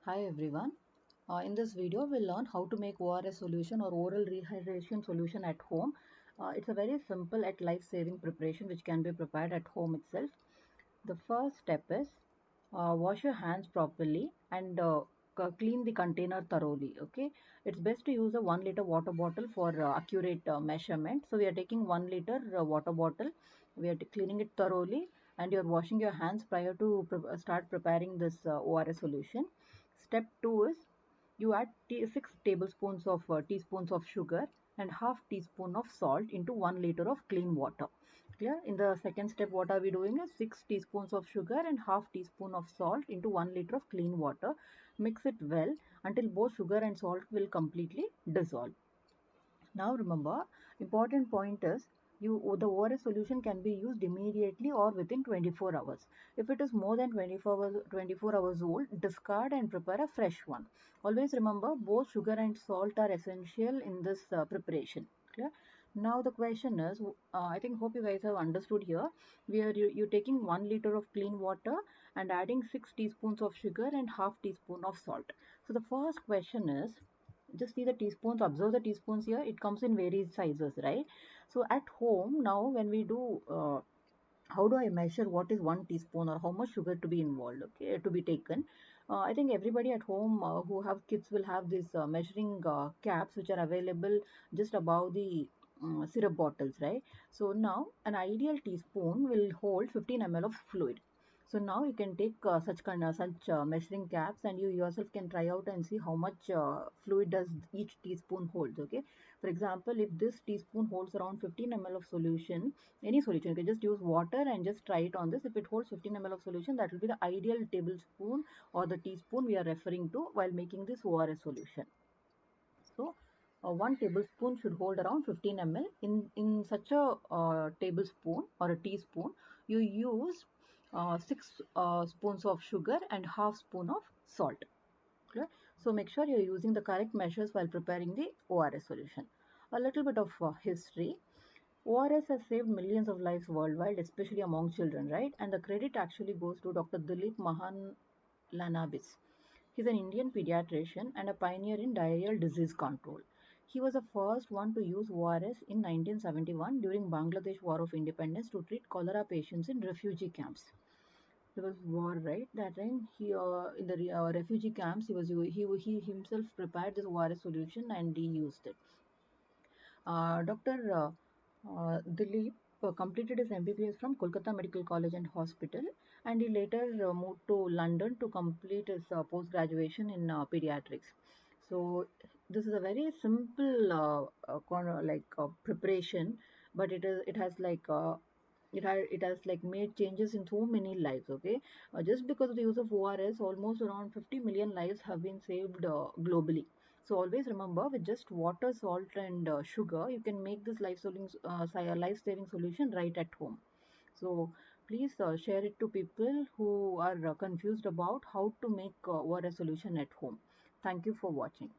Hi everyone. In this video, we'll learn how to make ORS solution or oral rehydration solution at home. It's a very simple yet life-saving preparation which can be prepared at home itself. The first step is wash your hands properly and clean the container thoroughly. Okay, it's best to use a 1 liter water bottle for accurate measurement. So we are taking 1 liter water bottle. We are cleaning it thoroughly, and you're washing your hands prior to start preparing this ORS solution. Step 2 is you add 6 tablespoons of teaspoons of sugar and half teaspoon of salt into 1 liter of clean water. Clear? In the second step, what are we doing is 6 teaspoons of sugar and half teaspoon of salt into 1 liter of clean water. Mix it well until both sugar and salt will completely dissolve. Now remember, important point is the ORS solution can be used immediately or within 24 hours. If it is more than 24 hours old, discard and prepare a fresh one. Always remember, both sugar and salt are essential in this preparation. Clear? Now the question is, hope you guys have understood here. You're taking 1 liter of clean water and adding 6 teaspoons of sugar and half teaspoon of salt. So the first question is, just see the teaspoons, observe the teaspoons here, it comes in various sizes, right? So at home now, when we do how do I measure what is 1 teaspoon or how much sugar to be involved, okay, to be taken? I think everybody at home who have kids will have these measuring caps which are available just above the syrup bottles, right? So now an ideal teaspoon will hold 15 ml of fluid. So now you can take such measuring caps, and you yourself can try out and see how much fluid does each teaspoon holds. Okay, for example, if this teaspoon holds around 15 ml of solution, any solution, you can just use water and just try it on this. If it holds 15 ml of solution, that will be the ideal tablespoon or the teaspoon we are referring to while making this ORS solution. So 1 tablespoon should hold around 15 ml. In such a tablespoon or a teaspoon, you use 6 spoons of sugar and half spoon of salt. Okay? So make sure you're using the correct measures while preparing the ORS solution. A little bit of history. ORS has saved millions of lives worldwide, especially among children, right? And the credit actually goes to Dr. Dilip Mahalanobis. He's an Indian pediatrician and a pioneer in diarrheal disease control. He was the first one to use ORS in 1971 during Bangladesh War of Independence to treat cholera patients in refugee camps. There was war, right? That time he in the refugee camps he himself prepared this ORS solution and he used it. Dr. Dilip completed his MBBS from Kolkata Medical College and Hospital, and he later moved to London to complete his post-graduation in pediatrics. So this is a very simple preparation, but it has made changes in so many lives. Okay, just because of the use of ORS, almost around 50 million lives have been saved globally. So always remember, with just water, salt, and sugar, you can make this life-saving solution right at home. So please share it to people who are confused about how to make ORS solution at home. Thank you for watching.